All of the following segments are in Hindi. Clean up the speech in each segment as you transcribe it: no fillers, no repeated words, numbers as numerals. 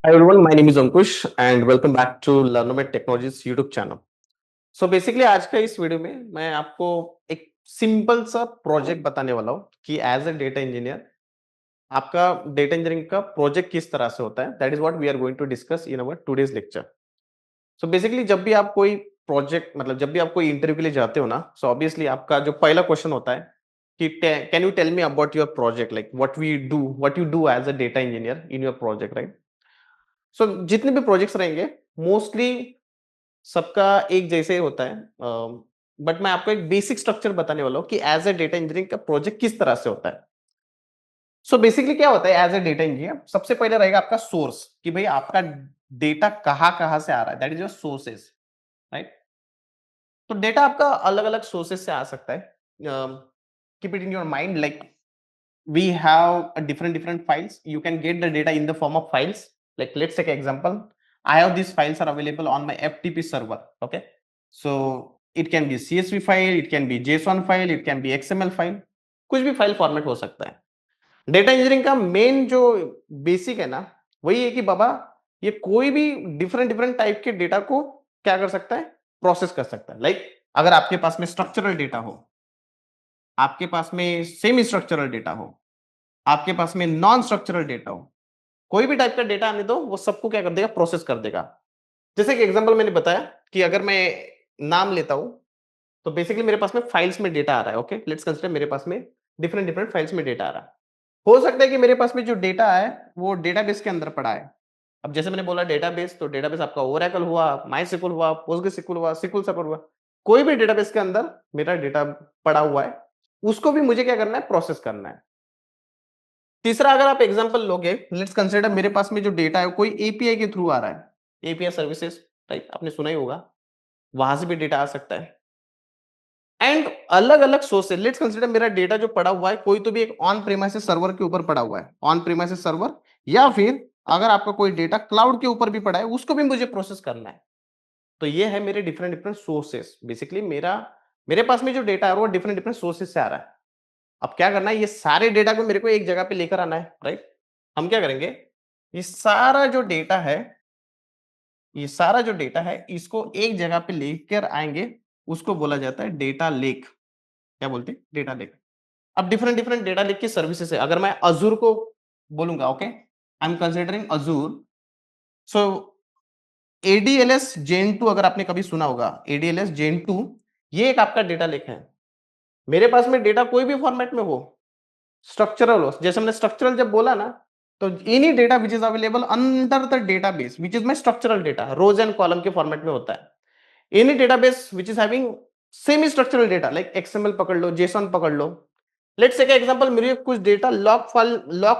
Hi everyone, my name is Ankush and welcome back to Learnomate Technologies YouTube channel. So basically आज का इस वीडियो में मैं आपको एक सिंपल सा प्रोजेक्ट बताने वाला हूँ कि एज ए डेटा इंजीनियर आपका डेटा इंजीनियरिंग का प्रोजेक्ट किस तरह से होता है. That is what we are going to discuss in our today's lecture. So basically जब भी आप कोई प्रोजेक्ट मतलब जब भी आप कोई इंटरव्यू के लिए जाते हो ना, सो ऑब्वियसली आपका जो पहला क्वेश्चन होता है कि can you tell me about your project, like what you do as a data engineer in your project, right? So जितने भी प्रोजेक्ट्स रहेंगे मोस्टली सबका एक जैसे होता है. बट मैं आपको एक बेसिक स्ट्रक्चर बताने वाला हूँ कि एज ए डेटा इंजीनियरिंग का प्रोजेक्ट किस तरह से होता है. सो बेसिकली क्या होता है एज ए डेटा इंजीनियर, सबसे पहले रहेगा आपका सोर्स कि भाई आपका डेटा कहाँ कहाँ से आ रहा है. That is your sources, right? तो डेटा आपका अलग अलग सोर्सेस से आ सकता है. Keep it in your mind, like we have a different files. You can get the data in the form of files. Like let's take an example. I have these files are available on my FTP server. Okay, so it can be CSV file, it can be JSON file, it can be XML file. कुछ भी फाइल फॉर्मेट हो सकता है. डेटा इंजीनियरिंग का मेन जो बेसिक है ना, वही है कि बाबा ये कोई भी डिफरेंट डिफरेंट टाइप के डेटा को क्या कर सकता है, प्रोसेस कर सकता है. लाइक अगर आपके पास में स्ट्रक्चरल डेटा हो, आपके पास में सेमी स्ट्रक्चरल डेटा हो, आपके पास में नॉन स्ट्रक्चरल डेटा हो, कोई भी टाइप का डेटा आने दो, वो सबको क्या कर देगा, प्रोसेस कर देगा. जैसे कि एग्जांपल मैंने बताया कि अगर मैं नाम लेता हूं, तो बेसिकली मेरे पास में फाइल्स में डेटा आ रहा है. ओके, लेट्स कंसीडर मेरे पास में डिफरेंट डिफरेंट फाइल्स में डेटा आ रहा है. हो सकता है कि मेरे पास में जो डेटा है वो डेटाबेस के अंदर पड़ा है. अब जैसे मैंने बोला डेटाबेस, तो डेटाबेस आपका ओरेकल हुआ, माइस्क्ल हुआ, पोस्टग्रेसक्यूएल हुआ, सिक्वल सर्वर हुआ. कोई भी डेटाबेस के अंदर मेरा डेटा पड़ा हुआ है, उसको भी मुझे क्या करना है, प्रोसेस करना है. तीसरा अगर आप एग्जांपल लोगे, लेट्स कंसीडर मेरे पास में जो डेटा है कोई एपीआई के थ्रू आ रहा है, एपीआई सर्विसेज टाइप आपने सुना ही होगा, वहां से भी डेटा आ सकता है. एंड अलग अलग सोर्स से लेट्स कंसीडर मेरा डेटा जो पड़ा हुआ है कोई तो भी एक ऑन प्रीमाइसेस सर्वर के ऊपर पड़ा हुआ है, ऑन प्रीमाइसेस सर्वर, या फिर अगर आपका कोई डेटा क्लाउड के ऊपर भी पड़ा है, उसको भी मुझे प्रोसेस करना है. तो ये है मेरे डिफरेंट डिफरेंट सोर्सेस. बेसिकली मेरे पास में जो डेटा है वो डिफरेंट डिफरेंट सोर्सेस से आ रहा है. अब क्या करना है, ये सारे डेटा को मेरे को एक जगह पे लेकर आना है, राइट? हम क्या करेंगे, ये सारा जो डेटा है, ये सारा जो डेटा है इसको एक जगह पे लेकर आएंगे, उसको बोला जाता है डेटा लेक. क्या बोलते हैं, डेटा लेक. अब डिफरेंट डिफरेंट डेटा लेक की सर्विसेज है. अगर मैं अजूर को बोलूंगा, okay, I am considering Azure. So ADLS gen 2 अगर आपने कभी सुना होगा, एडीएलएस जेन 2, ये एक आपका डेटा लेक है. मेरे पास में डेटा कोई भी फॉर्मेट में हो, स्ट्रक्चरल हो, जैसे हमने स्ट्रक्चरल जब बोला ना, तो any data which is available under the database which is my structural data, rows and column के फॉर्मेट में होता है. Any database which is having semi structural data, like XML पकड़ लो, जेसन पकड़ लो. लेट्स से एग्जांपल, मेरे कुछ डेटा लॉग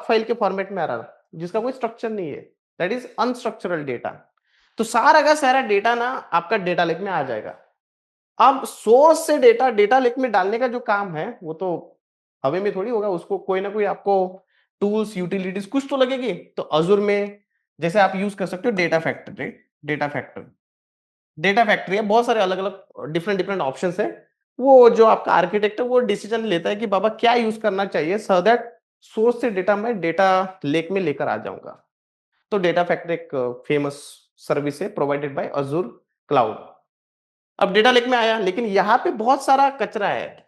फाइल के फॉर्मेट में आ रहा है जिसका कोई स्ट्रक्चर नहीं है, दैट इज अनस्ट्रक्चरल डेटा. तो सारा का सारा डेटा ना आपका डेटा लेक में आ जाएगा. अब सोर्स से डेटा डेटा लेक में डालने का जो काम है वो तो हवा में थोड़ी होगा, उसको कोई ना कोई आपको टूल्स यूटिलिटीज कुछ तो लगेगी. तो अजूर में जैसे आप यूज कर सकते हो data factory, data factory, data factory है, बहुत सारे अलग अलग डिफरेंट डिफरेंट ऑप्शंस है. वो जो आपका आर्किटेक्ट है वो डिसीजन लेता है कि बाबा क्या यूज करना चाहिए, सो दैट सोर्स से डेटा मैं डेटा लेक में लेकर आ जाऊंगा. तो डेटा फैक्ट्री एक फेमस सर्विस है प्रोवाइडेड बाय अजूर क्लाउड. अब डेटा लेक में आया, लेकिन यहाँ पे बहुत सारा कचरा है.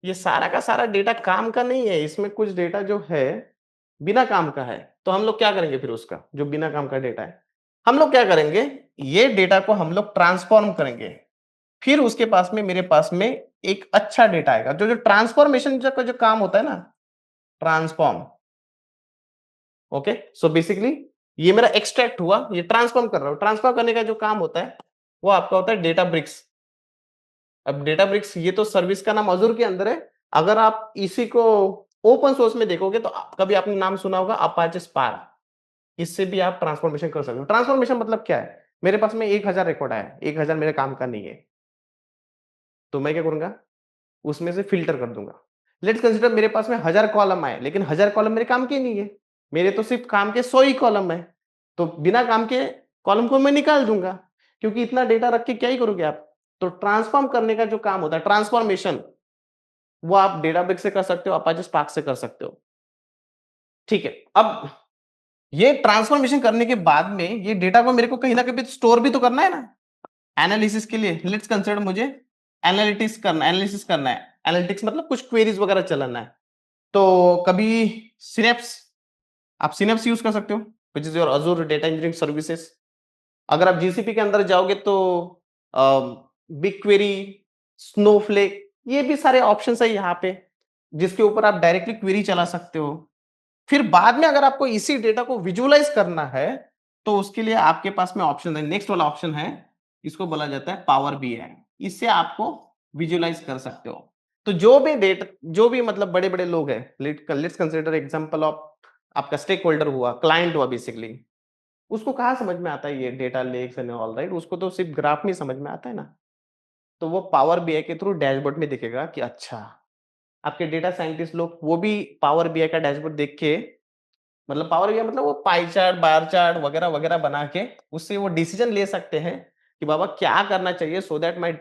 ये सारा का सारा डेटा काम का नहीं है, इसमें कुछ डेटा जो है बिना काम का है. तो हम लोग क्या करेंगे फिर, उसका जो बिना काम का डेटा है, हम लोग क्या करेंगे, ये डेटा को हम लोग ट्रांसफॉर्म करेंगे. फिर उसके पास में मेरे पास में एक अच्छा डेटा आएगा. जो जो ट्रांसफॉर्मेशन का जो काम होता है ना, ट्रांसफॉर्म. ओके, सो बेसिकली ये मेरा एक्सट्रैक्ट हुआ, ये ट्रांसफॉर्म कर रहा हूं. ट्रांसफॉर्म करने का जो काम होता है वो आपका होता है डेटा ब्रिक्स. अब डेटाब्रिक्स ये तो सर्विस का नाम अजूर के अंदर है. अगर आप इसी को ओपन सोर्स में देखोगे तो कभी आपने नाम सुना होगा अपाचे स्पार्क. इससे भी आप ट्रांसफॉर्मेशन कर सकते हो. ट्रांसफॉर्मेशन मतलब क्या है, मेरे पास में 1000 रिकॉर्ड है, 1000 मेरे काम का नहीं है, तो मैं क्या करूंगा, उसमें से फिल्टर कर दूंगा. लेट्स कंसीडर मेरे पास में 1000 कॉलम आए, लेकिन 1000 कॉलम मेरे काम के नहीं है, मेरे तो सिर्फ काम के 100 ही कॉलम है. तो बिना काम के कॉलम को मैं निकाल दूंगा, क्योंकि इतना डेटा रख के क्या ही करोगे आप. तो ट्रांसफॉर्म करने का जो काम होता है, ट्रांसफॉर्मेशन, वो आप डेटाब्रिक्स से कर सकते हो, अपाचे स्पार्क से कर सकते हो. ठीक है. अब ये ट्रांसफॉर्मेशन करने के बाद में ये डेटा को मेरे को कहीं ना कहीं स्टोर भी तो करना है ना, एनालिसिस के लिए। लेट्स कंसिडर मुझे एनालिसिस करना है। एनालिटिक्स मतलब कुछ क्वेरीज वगैरह चलाना है। तो कभी सिनेप्स, आप सिनेप्स यूज कर सकते हो, which is your Azzur data engineering services. अगर आप जीसीपी के अंदर जाओगे तो बिग क्वेरी, स्नोफ्लेक, ये भी सारे ऑप्शन है यहाँ पे, जिसके ऊपर आप डायरेक्टली क्वेरी चला सकते हो। फिर बाद में अगर आपको इसी डेटा को विजुअलाइज करना है तो उसके लिए आपके पास में ऑप्शन है, नेक्स्ट वाला ऑप्शन है, इसको बोला जाता है पावर बीआई। इससे आपको विजुअलाइज कर सकते हो। तो जो भी डेटा, जो भी मतलब बड़े बड़े लोग हैं, लेट्स कंसीडर एग्जांपल ऑफ आपका स्टेक होल्डर हुआ, क्लाइंट हुआ बेसिकली, उसको कहाँ समझ में आता है ये data lakes and all, right? उसको तो सिर्फ ग्राफ में समझ में आता है ना। तो वो पावर बीआई के थ्रू डैशबोर्ड में दिखेगा कि अच्छा, आपके डेटा साइंटिस्ट लोग वो भी पावर बीआई का डैशबोर्ड देख के, मतलब पावर बीआई मतलब वो पाई चार्ट, बार चार्ट वगैरह वगैरह बना के उससे वो डिसीजन ले सकते हैं कि बाबा क्या करना चाहिए so that my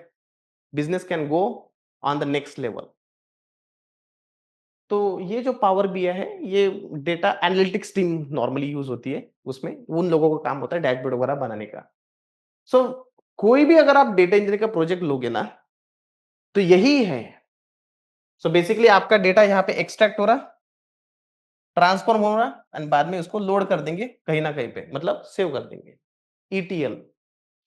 business can go on the next level. तो ये जो पावर बीआई है, ये data analytics team normally use होती है, उसमें उन लोगों का काम होता है डैशबोर्ड वगैरह बनाने का। सो कोई भी अगर आप डेटा इंजीनियरिंग का प्रोजेक्ट लोगे ना, तो यही है। सो बेसिकली आपका डेटा यहाँ पे एक्सट्रैक्ट हो रहा, ट्रांसफॉर्म हो रहा, एंड बाद में उसको लोड कर देंगे कहीं ना कहीं पे, मतलब सेव कर देंगे। ईटीएल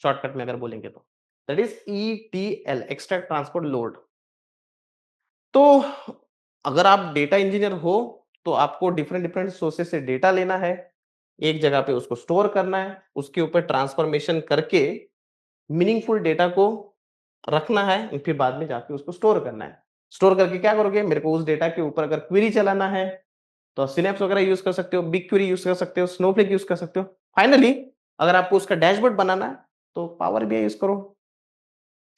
शॉर्टकट में अगर बोलेंगे तो, that is ETL, extract transport load. तो अगर आप डेटा इंजीनियर हो तो आपको डिफरेंट डिफरेंट सोर्सेस से डेटा लेना है, एक जगह पे उसको स्टोर करना है, उसके ऊपर ट्रांसफॉर्मेशन करके मीनिंगफुल डेटा को रखना है, फिर बाद में जाके उसको स्टोर करना है। स्टोर करके क्या करोगे, मेरे को उस डेटा के ऊपर अगर क्वेरी चलाना है तो सिनेप्स वगैरह यूज कर सकते हो, बिग क्वेरी यूज कर सकते हो, स्नोफ्लेक यूज कर सकते हो। फाइनली अगर आपको उसका डैशबोर्ड बनाना है तो पावर बीआई यूज करो,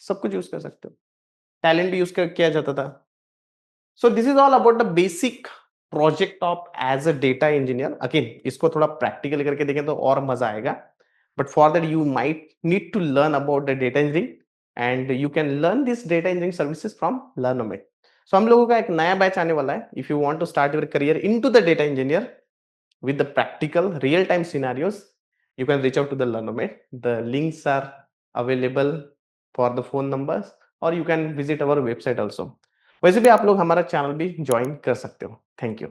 सब कुछ यूज कर सकते हो। टैलेंट भी यूज किया जाता था। So this is all about the basic project of as a data engineer. Again इसको थोड़ा प्रैक्टिकल करके देखें तो और मजा आएगा, but for that you might need to learn about the data engineering, and you can learn this data engineering services from Learnomate. So हम लोगों का एक नया बैच आने वाला है। If you want to start your career into the data engineer with the practical real-time scenarios, you can reach out to the Learnomate. The links are available for the phone numbers, or you can visit our website also. वैसे भी आप लोग हमारा चैनल भी ज्वाइन कर सकते हो। Thank you.